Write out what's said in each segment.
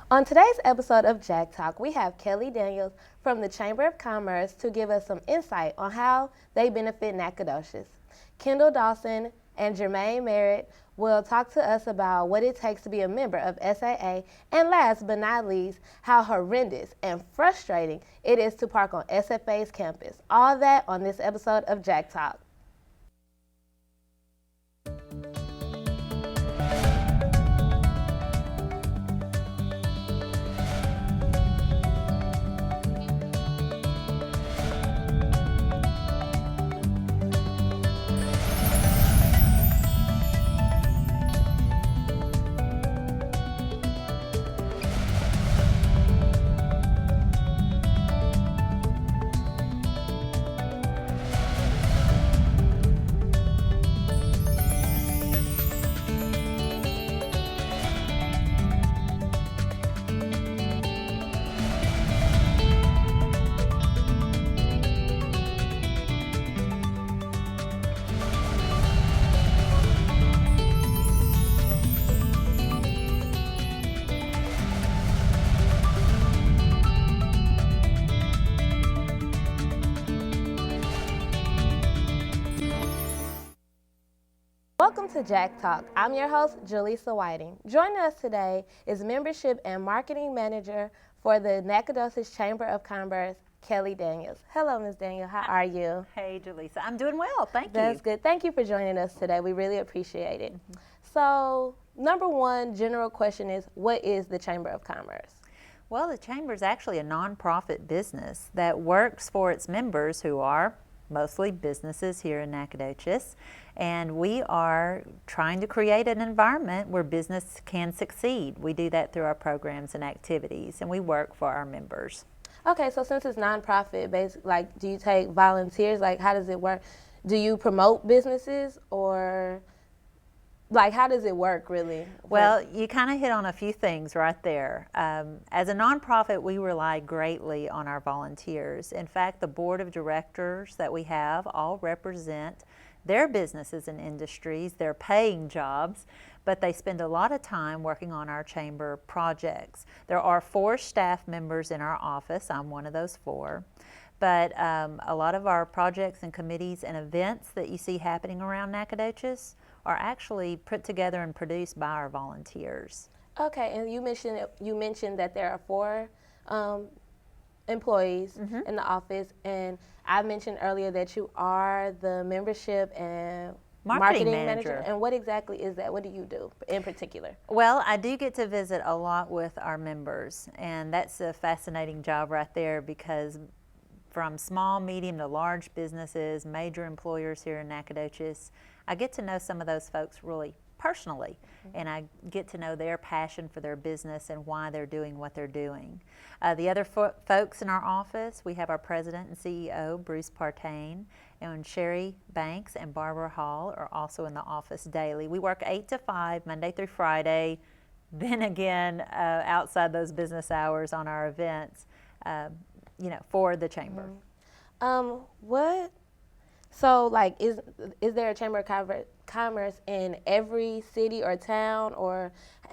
On today's episode of Jack Talk, we have Kelly Daniels from the Chamber of Commerce to give us some insight on how they benefit Nacogdoches. Kendall Dawson and Jermaine Merritt will talk to us about what it takes to be a member of SAA, and last but not least, how horrendous and frustrating it is to park on SFA's campus. All that on this episode of Jack Talk. Welcome to Jack Talk. I'm your host, Jaleesa Whiting. Joining us today is Membership and Marketing Manager for the Nacogdoches Chamber of Commerce, Kelly Daniels. Hello, Ms. Daniels. How are you? Hey, Jaleesa. I'm doing well. Thank you. That's good. Thank you for joining us today. We really appreciate it. So, number one general question is, what is the Chamber of Commerce? Well, the Chamber is actually a nonprofit business that works for its members, who are mostly businesses here in Nacogdoches, and we are trying to create an environment where business can succeed. We do that through our programs and activities, and we work for our members. Okay, so since it's nonprofit, basically, like, do you take volunteers? Like, how does it work? Do you promote businesses, or like, how does it work, really? Well, you kind of hit on a few things right there. As a nonprofit, we rely greatly on our volunteers. In fact, the board of directors that we have all represent their businesses and industries, their paying jobs, but they spend a lot of time working on our chamber projects. There are 4 staff members in our office. I'm one of those 4. But a lot of our projects and committees and events that you see happening around Nacogdoches are actually put together and produced by our volunteers. Okay, and you mentioned that there are 4 employees in the office, and I mentioned earlier that you are the membership and marketing manager. And what exactly is that? What do you do in particular? Well, I do get to visit a lot with our members, and that's a fascinating job right there, because from small, medium to large businesses, major employers here in Nacogdoches, I get to know some of those folks really personally, and I get to know their passion for their business and why they're doing what they're doing. The other folks in our office, we have our president and CEO, Bruce Partain, and Sherry Banks and Barbara Hall are also in the office daily. We work 8 to 5, Monday through Friday, then again outside those business hours on our events, for the chamber. So, like, is there a Chamber of Commerce in every city or town,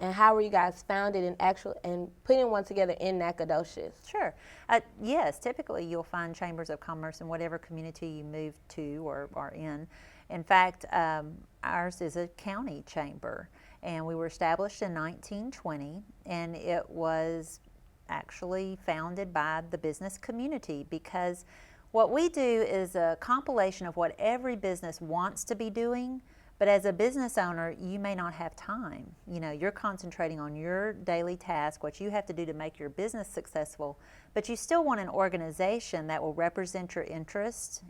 and how were you guys founded and putting one together in Nacogdoches? Sure. Yes, typically you'll find chambers of commerce in whatever community you move to or are in. In fact, ours is a county chamber, and we were established in 1920, and it was actually founded by the business community, because what we do is a compilation of what every business wants to be doing, but as a business owner, you may not have time. You're concentrating on your daily task, what you have to do to make your business successful, but you still want an organization that will represent your interests,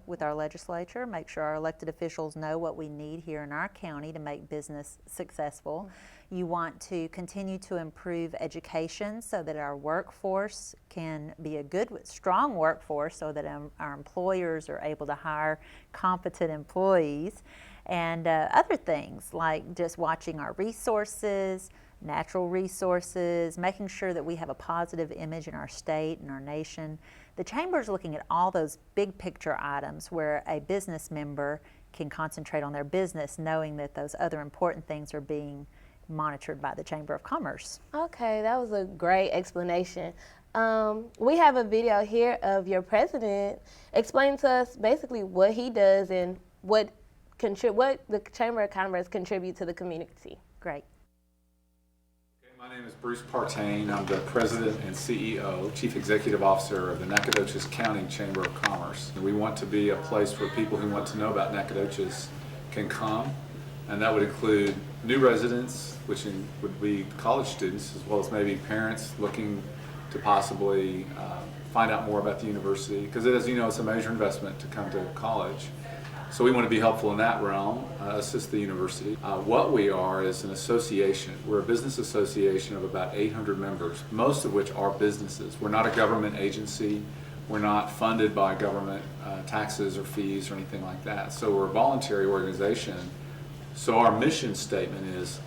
with our legislature, make sure our elected officials know what we need here in our county to make business successful. You want to continue to improve education so that our workforce can be a good, strong workforce, so that our employers are able to hire competent employees, and other things like just watching our resources, natural resources, making sure that we have a positive image in our state and our nation. The Chamber is looking at all those big picture items where a business member can concentrate on their business, knowing that those other important things are being monitored by the Chamber of Commerce. Okay, that was a great explanation. We have a video here of your president explaining to us basically what he does and what the Chamber of Commerce contribute to the community. Great. My name is Bruce Partain. I'm the President and CEO, Chief Executive Officer of the Nacogdoches County Chamber of Commerce. We want to be a place where people who want to know about Nacogdoches can come, and that would include new residents, which would be college students, as well as maybe parents looking to possibly find out more about the university, because as you know, it's a major investment to come to college. So we want to be helpful in that realm, assist the university. What we are is an association. We're a business association of about 800 members, most of which are businesses. We're not a government agency. We're not funded by government taxes or fees or anything like that. So we're a voluntary organization. So our mission statement is,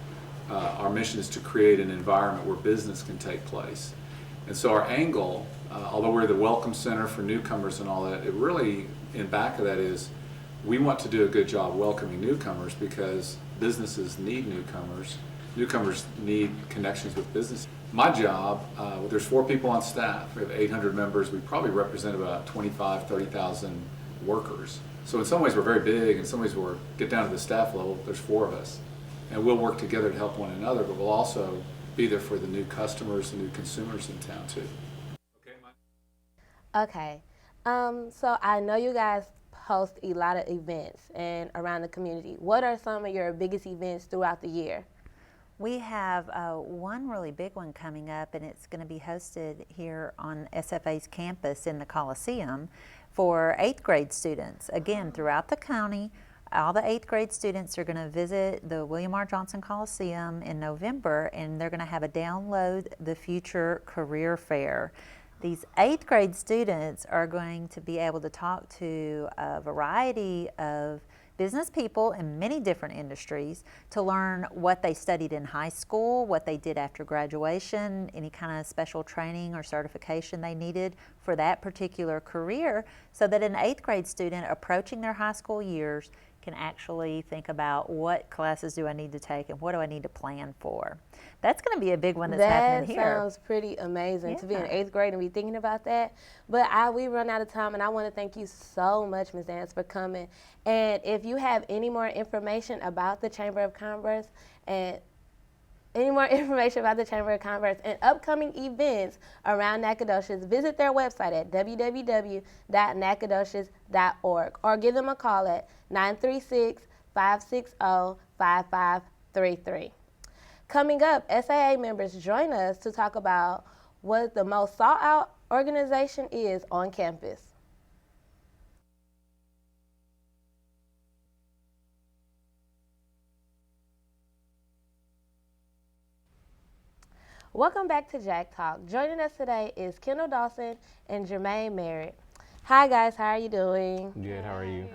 our mission is to create an environment where business can take place. And so our angle, although we're the welcome center for newcomers and all that, it really, in back of that is, we want to do a good job welcoming newcomers because businesses need newcomers. Newcomers need connections with business. My job, there's 4 people on staff. We have 800 members. We probably represent about 25, 30,000 workers. So in some ways we're very big, in some ways we're get down to the staff level, there's 4 of us. And we'll work together to help one another, but we'll also be there for the new customers and new consumers in town too. Okay, so I know you guys host a lot of events and around the community. What are some of your biggest events throughout the year? We have one really big one coming up, and it's going to be hosted here on SFA's campus in the Coliseum for 8th grade students. Again, throughout the county, all the 8th grade students are going to visit the William R. Johnson Coliseum in November, and they're going to have a Download the Future career fair. These 8th grade students are going to be able to talk to a variety of business people in many different industries to learn what they studied in high school, what they did after graduation, any kind of special training or certification they needed for that particular career, so that an 8th grade student approaching their high school years can actually think about what classes do I need to take and what do I need to plan for. That's going to be a big one that's happening here. That sounds pretty amazing to be in 8th grade and be thinking about that. But we run out of time, and I want to thank you so much, Ms. Dance, for coming. And if you have any more information about the Chamber of Commerce and upcoming events around Nacogdoches, visit their website at www.nacogdoches.org or give them a call at 936-560-5533. Coming up, SAA members join us to talk about what the most sought out organization is on campus. Welcome back to Jack Talk. Joining us today is Kendall Dawson and Jermaine Merritt. Hi guys, how are you doing? Good, how are you?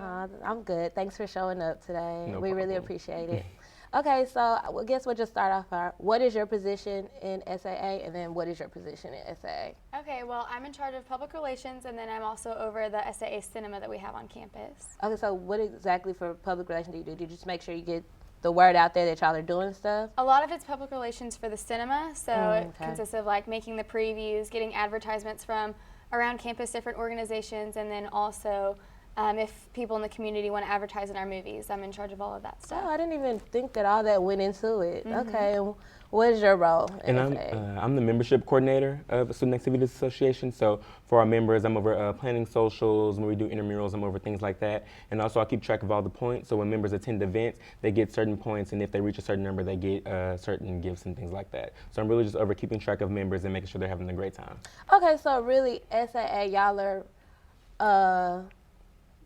I'm good. Thanks for showing up today. No we really problem. appreciate it. Okay, so I guess we'll just start off. What is your position in SAA, and then what is your position in SAA? Okay, well, I'm in charge of public relations, and then I'm also over the SAA cinema that we have on campus. Okay, so what exactly for public relations do you do? Do you just make sure you get the word out there that y'all are doing stuff? A lot of it's public relations for the cinema, so okay. It consists of like making the previews, getting advertisements from around campus, different organizations, and then also if people in the community want to advertise in our movies, I'm in charge of all of that stuff. Oh, I didn't even think that all that went into it. Okay, and what is your role in SAA? I'm the membership coordinator of the Student Activities Association. So for our members, I'm over planning socials. When we do intramurals, I'm over things like that. And also I keep track of all the points. So when members attend events, they get certain points, and if they reach a certain number, they get certain gifts and things like that. So I'm really just over keeping track of members and making sure they're having a great time. Okay, so really SAA, y'all are,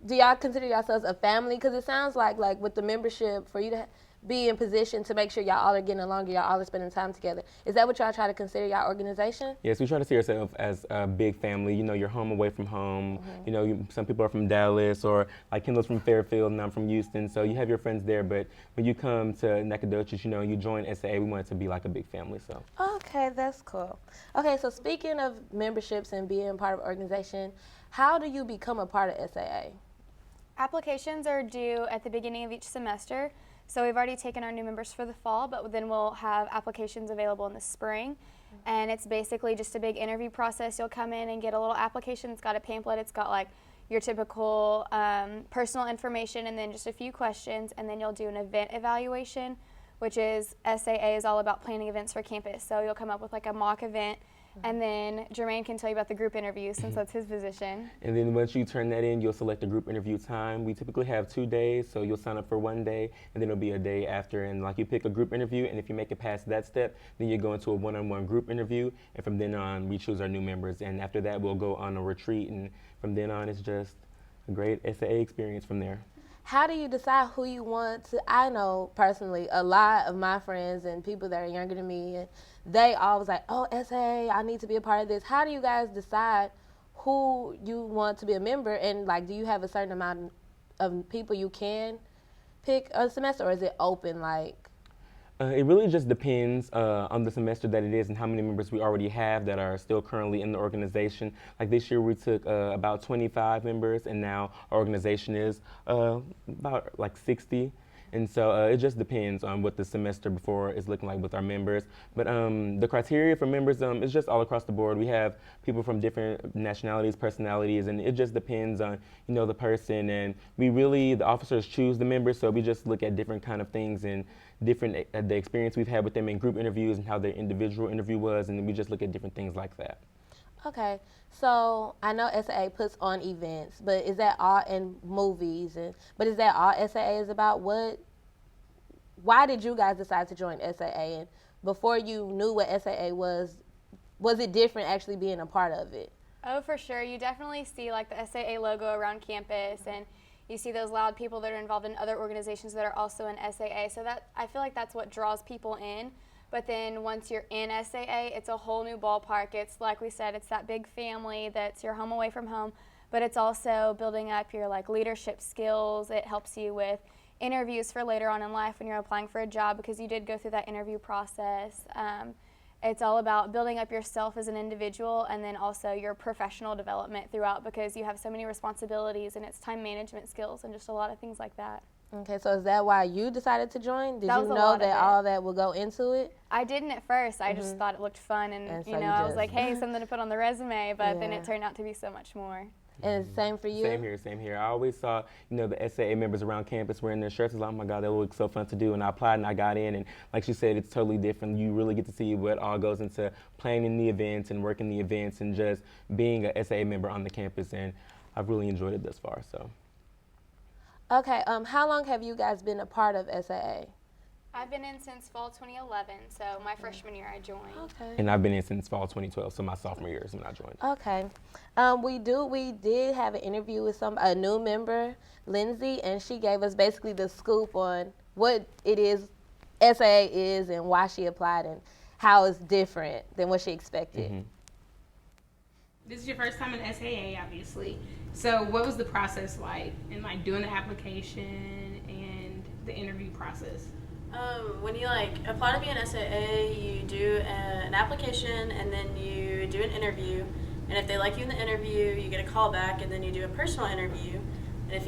do y'all consider yourselves a family? Because it sounds like with the membership, for you to be in position to make sure y'all all are getting along, y'all all are spending time together. Is that what y'all try to consider y'all organization? Yes, we try to see ourselves as a big family. You know, you're home away from home. You know, some people are from Dallas, or like Kendall's from Fairfield and I'm from Houston. So you have your friends there, but when you come to Nacogdoches, you know, you join SAA, we want it to be like a big family. So. Okay, that's cool. Okay, so speaking of memberships and being part of an organization, how do you become a part of SAA? Applications are due at the beginning of each semester. So we've already taken our new members for the fall, but then we'll have applications available in the spring. And it's basically just a big interview process. You'll come in and get a little application. It's got a pamphlet. It's got like your typical personal information and then just a few questions. And then you'll do an event evaluation, which is SAA is all about planning events for campus. So you'll come up with like a mock event. And then Jermaine can tell you about the group interview since that's his position. And then once you turn that in, you'll select a group interview time. We typically have 2 days, so you'll sign up for 1 day, and then it'll be a day after. And like you pick a group interview, and if you make it past that step, then you go into a one-on-one group interview. And from then on, we choose our new members. And after that, we'll go on a retreat. And from then on, it's just a great SAA experience from there. How do you decide who you want to? I know personally a lot of my friends and people that are younger than me, and they always like, oh, SAA, I need to be a part of this. How do you guys decide who you want to be a member? And like, do you have a certain amount of people you can pick a semester, or is it open? Like, It really just depends on the semester that it is and how many members we already have that are still currently in the organization. Like this year we took about 25 members, and now our organization is about like 60. And so it just depends on what the semester before is looking like with our members. But the criteria for members is just all across the board. We have people from different nationalities, personalities, and it just depends on, you know, the person. And we really, the officers choose the members, so we just look at different kind of things and different, the experience we've had with them in group interviews and how their individual interview was, and then we just look at different things like that. okay, so I know SAA puts on events, but is that all in movies? But is that all SAA is about? Why did you guys decide to join SAA? And before you knew what SAA was it different actually being a part of it? Oh, for sure. You definitely see like the SAA logo around campus, and you see those loud people that are involved in other organizations that are also in SAA. So that I feel like that's what draws people in. But then once you're in SAA, it's a whole new ballpark. It's like we said, it's that big family that's your home away from home, but it's also building up your like leadership skills. It helps you with interviews for later on in life when you're applying for a job, because you did go through that interview process. It's all about building up yourself as an individual, and then also your professional development throughout, because you have so many responsibilities, and it's time management skills and just a lot of things like that. Okay, so is that why you decided to join? Did That you was a know lot of that it. all that would go into it? I didn't at first. I just thought it looked fun, and And so you know, you I was just- like, hey, something to put on the resume, but then Yeah. it turned out to be so much more. And it's the same for you? Same here, same here. I always saw, you know, the SAA members around campus wearing their shirts. I was like, oh my God, that looks so fun to do. And I applied and I got in. And like she said, it's totally different. You really get to see what all goes into planning the events and working the events and just being a SAA member on the campus. And I've really enjoyed it thus far. So. Okay, how long have you guys been a part of SAA? I've been in since fall 2011, so my freshman year I joined. Okay. And I've been in since fall 2012, so my sophomore year is when I joined. Okay. We did have an interview with a new member, Lindsay, and she gave us basically the scoop on what it is, SAA is, and why she applied and how it's different than what she expected. Mm-hmm. This is your first time in SAA, obviously. So what was the process like in like doing the application and the interview process? When you like apply to be an SAA, you do an application and then you do an interview. And if they like you in the interview, you get a call back, and then you do a personal interview. And if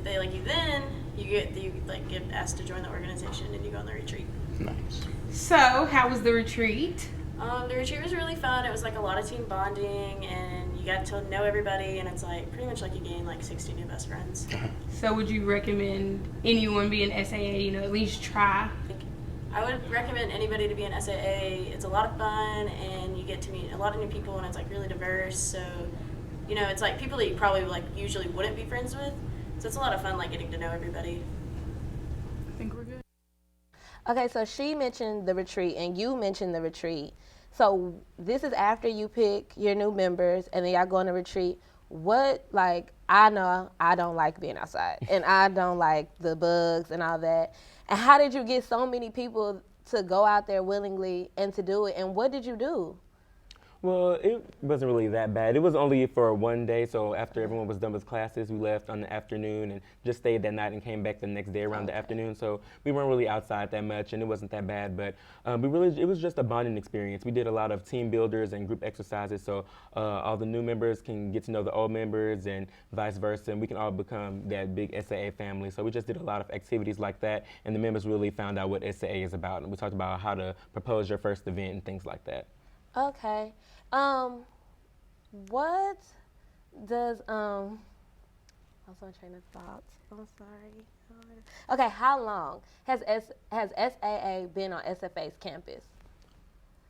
they like you, then you get asked to join the organization and you go on the retreat. Nice. So how was the retreat? The retreat was really fun. It was like a lot of team bonding, and you got to know everybody. And it's like pretty much like you gain like 60 new best friends. So would you recommend anyone be an SAA, you know, at least try? I would recommend anybody to be an SAA. It's a lot of fun, and you get to meet a lot of new people, and it's like really diverse. So, you know, it's like people that you probably like usually wouldn't be friends with. So it's a lot of fun, like getting to know everybody. I think we're good. Okay, so she mentioned the retreat, and you mentioned the retreat. So this is after you pick your new members, and then y'all go on a retreat. I know I don't like being outside, and I don't like the bugs and all that. And how did you get so many people to go out there willingly and to do it? And what did you do? Well, it wasn't really that bad. It was only for one day, so after everyone was done with classes, we left on the afternoon and just stayed that night and came back the next day around the afternoon. So we weren't really outside that much, and it wasn't that bad. But it was just a bonding experience. We did a lot of team builders and group exercises, so all the new members can get to know the old members and vice versa, and we can all become that big SAA family. So we just did a lot of activities like that, and the members really found out what SAA is about. And we talked about how to propose your first event and things like that. Okay. What does I was on train of thought. I'm sorry. Okay, how long has SAA been on SFA's campus?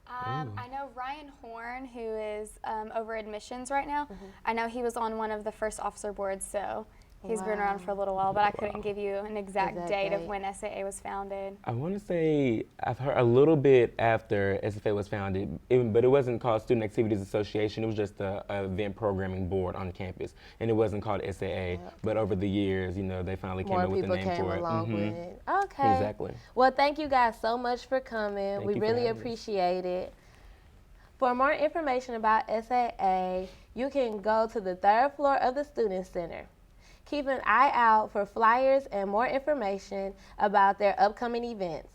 I know Ryan Horn, who is over admissions right now. I know he was on one of the first officer boards, so he's been around for a little while, but I couldn't give you an exact date of when SAA was founded. I want to say I've heard a little bit after SFA was founded, but it wasn't called Student Activities Association. It was just a event programming board on campus, and it wasn't called SAA. But over the years, you know, they finally came up with the name for it. More people came along with it. Okay. Exactly. Well, thank you guys so much for coming. We you for really having us. appreciate it. For more information about SAA, you can go to the 3rd floor of the Student Center. Keep an eye out for flyers and more information about their upcoming events.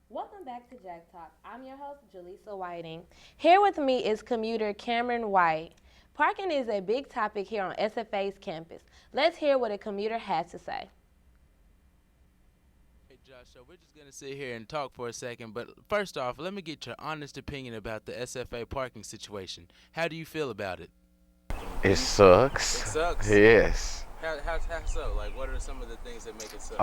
Welcome back to Jack Talk. I'm your host, Jaleesa Whiting. Here with me is commuter Cameron White. Parking is a big topic here on SFA's campus. Let's hear what a commuter has to say. Hey Josh, so we're just going to sit here and talk for a second, but first off, let me get your honest opinion about the SFA parking situation. How do you feel about it? It sucks. It sucks? Yes. How so? Like, what are some of the things that make it suck?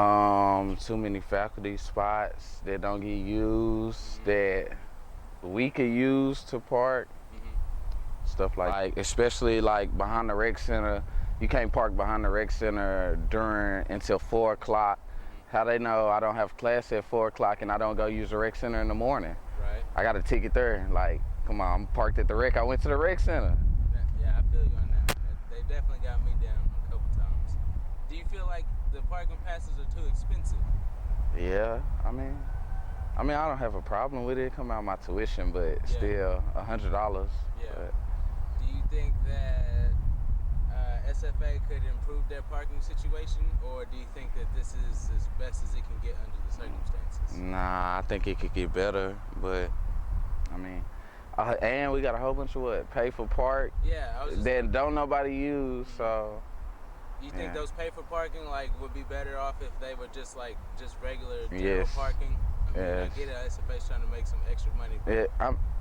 Too many faculty spots that don't get used, that we could use to park. Stuff like, especially like behind the rec center. You can't park behind the rec center until 4 o'clock. How they know I don't have class at 4 o'clock and I don't go use the rec center in the morning? Right. I got a ticket there. Like, come on, I'm parked at the rec. I went to the rec center. Yeah, I feel you on that. They definitely got me down a couple times. Do you feel like the parking passes are too expensive? Yeah, I mean, I don't have a problem with it. Come out my tuition, but still $100. Yeah. But do you think that SFA could improve their parking situation, or do you think that this is as best as it can get under the circumstances? nah, I think it could get better, but I mean, and we got a whole bunch of pay for park Yeah, I was just that don't nobody use. So you think yeah. those pay for parking would be better off if they were just regular general Yes. parking? I mean, Yes. I get it, SFA's trying to make some extra money. But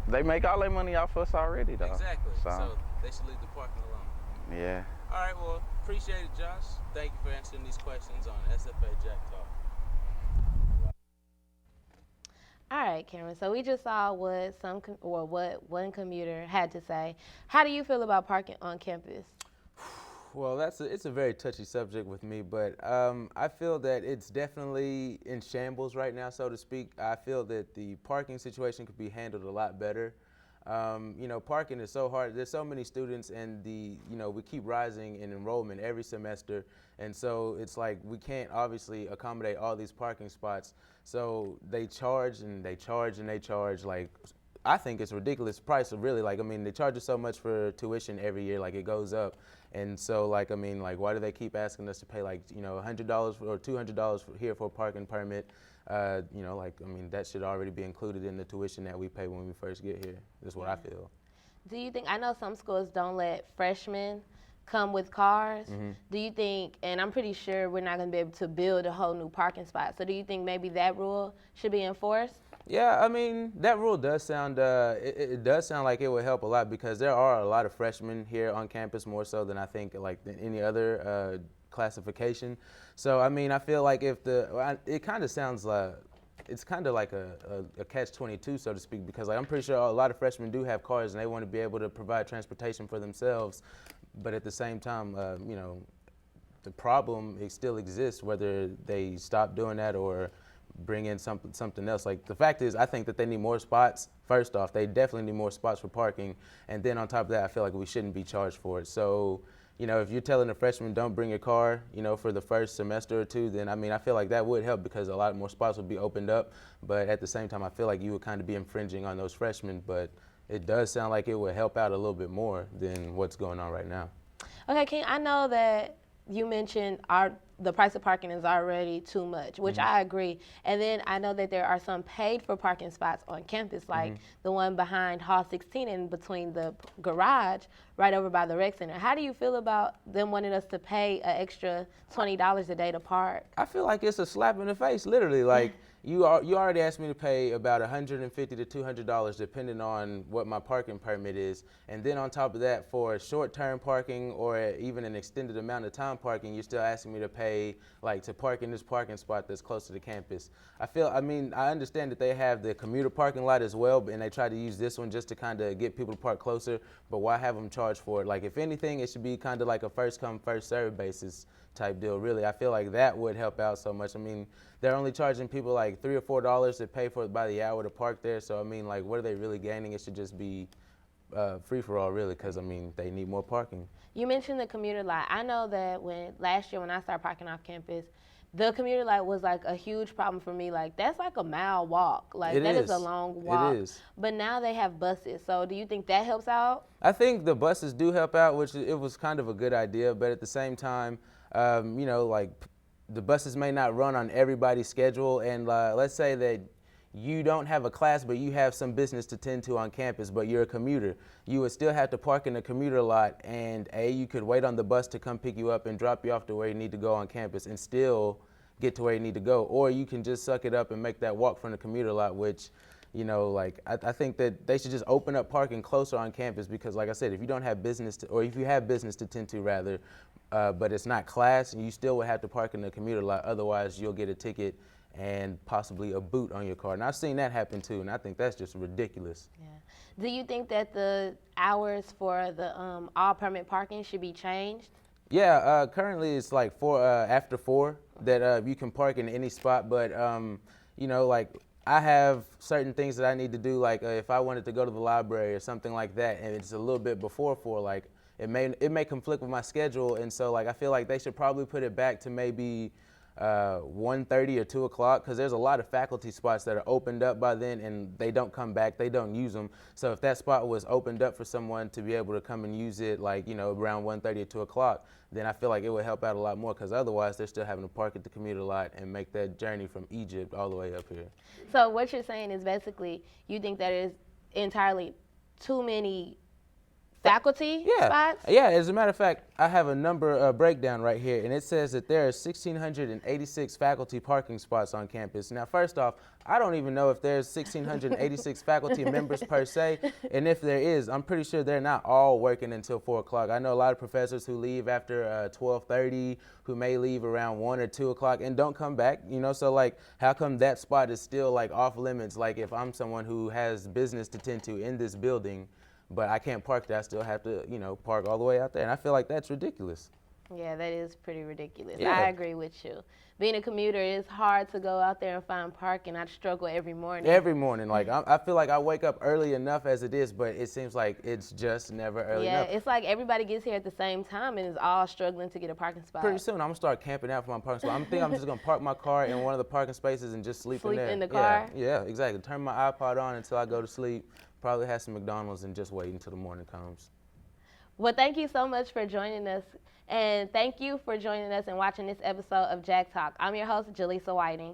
they make all their money off us already, though. exactly. So, So they should leave the parking alone. yeah. All right, well, appreciate it, Josh. Thank you for answering these questions on SFA Jack Talk. All right, Cameron. So we just saw what what one commuter had to say. How do you feel about parking on campus? Well, it's a very touchy subject with me, but I feel that it's definitely in shambles right now, so to speak. I feel that the parking situation could be handled a lot better. Parking is so hard. There's so many students, and we keep rising in enrollment every semester, and so it's like we can't obviously accommodate all these parking spots. So they charge and they charge and they charge. Like, I think it's a ridiculous price. Really, they charge us so much for tuition every year. Like, it goes up. And so, why do they keep asking us to pay $100 or $200 here for a parking permit? That should already be included in the tuition that we pay when we first get here. That's what I feel. Do you think, I know some schools don't let freshmen come with cars. Do you think, and I'm pretty sure we're not going to be able to build a whole new parking spot, so do you think maybe that rule should be enforced? Yeah, that rule does sound, it does sound like it would help a lot, because there are a lot of freshmen here on campus, more so than I think than any other classification. So, I feel like it kind of sounds it's kind of like a catch-22, so to speak, because like I'm pretty sure a lot of freshmen do have cars and they want to be able to provide transportation for themselves, but at the same time, you know, the problem it still exists whether they stop doing that or bring in something else. Like the fact is, I think that they need more spots. First off, they definitely need more spots for parking, and then on top of that, I feel like we shouldn't be charged for it. So, you know, if you're telling a freshman don't bring your car, you know, for the first semester or two, then I mean, I feel like that would help because a lot more spots would be opened up. But at the same time, I feel like you would kind of be infringing on those freshmen. But it does sound like it would help out a little bit more than what's going on right now. Okay, King, I know that you mentioned the price of parking is already too much, which I agree. And then I know that there are some paid for parking spots on campus, like the one behind Hall 16 and between the garage right over by the rec center. How do you feel about them wanting us to pay an extra $20 a day to park? I feel like it's a slap in the face, literally. Like you already asked me to pay about $150 to $200 depending on what my parking permit is, and then on top of that, for short-term parking or even an extended amount of time parking, you're still asking me to pay like to park in this parking spot that's close to the campus. I mean, I understand that they have the commuter parking lot as well, and they try to use this one just to kind of get people to park closer. But why have them charge for it? Like, if anything, it should be kind of like a first come, first served basis type deal, really. I feel like that would help out so much. I mean, they're only charging people like $3 or $4 to pay for it by the hour to park there. So, I mean, like, what are they really gaining? It should just be free for all, really, because, I mean, they need more parking. You mentioned the commuter lot. I know that last year when I started parking off campus, the commuter lot was like a huge problem for me. Like, that's like a mile walk. Like, that is a long walk. It is. But now they have buses. So do you think that helps out? I think the buses do help out, which it was kind of a good idea. But at the same time, you know, like the buses may not run on everybody's schedule. And let's say that you don't have a class, but you have some business to tend to on campus, but you're a commuter. You would still have to park in the commuter lot, and you could wait on the bus to come pick you up and drop you off to where you need to go on campus and still get to where you need to go. Or you can just suck it up and make that walk from the commuter lot, which, you know, like I think that they should just open up parking closer on campus because, like I said, if you don't have business or if you have business to tend to rather, but it's not class, you still would have to park in the commuter lot. Otherwise, you'll get a ticket and possibly a boot on your car. And I've seen that happen too, and I think that's just ridiculous. Yeah. Do you think that the hours for the all permit parking should be changed? Yeah, currently it's like after 4 that you can park in any spot, but you know, like I have certain things that I need to do, like if I wanted to go to the library or something like that, and it's a little bit before 4, like it may conflict with my schedule, and so like I feel like they should probably put it back to maybe 1:30 or 2 o'clock, because there's a lot of faculty spots that are opened up by then and they don't come back, they don't use them. So if that spot was opened up for someone to be able to come and use it, like, you know, around 1:30 or 2 o'clock, then I feel like it would help out a lot more, because otherwise they're still having to park at the commuter lot and make that journey from Egypt all the way up here. So what you're saying is basically you think that is entirely too many faculty spots? Yeah, as a matter of fact, I have a number breakdown right here, and it says that there are 1,686 faculty parking spots on campus. Now, first off, I don't even know if there's 1,686 faculty members per se, and if there is, I'm pretty sure they're not all working until 4 o'clock. I know a lot of professors who leave after 12:30, who may leave around 1 or 2 o'clock and don't come back, you know, so like, how come that spot is still like off limits? Like, if I'm someone who has business to tend to in this building, but I can't park there, I still have to, you know, park all the way out there. And I feel like that's ridiculous. Yeah, that is pretty ridiculous. Yeah. I agree with you. Being a commuter, it's hard to go out there and find parking. I struggle every morning. Every morning. Like, I feel like I wake up early enough as it is, but it seems like it's just never early enough. Yeah, it's like everybody gets here at the same time and is all struggling to get a parking spot. Pretty soon, I'm going to start camping out for my parking spot. I'm just going to park my car in one of the parking spaces and just sleep in there. Sleep in the car? Yeah, exactly. Turn my iPod on until I go to sleep. Probably have some McDonald's and just wait until the morning comes. Well, thank you so much for joining us. And thank you for joining us and watching this episode of Jack Talk. I'm your host, Jaleesa Whiting.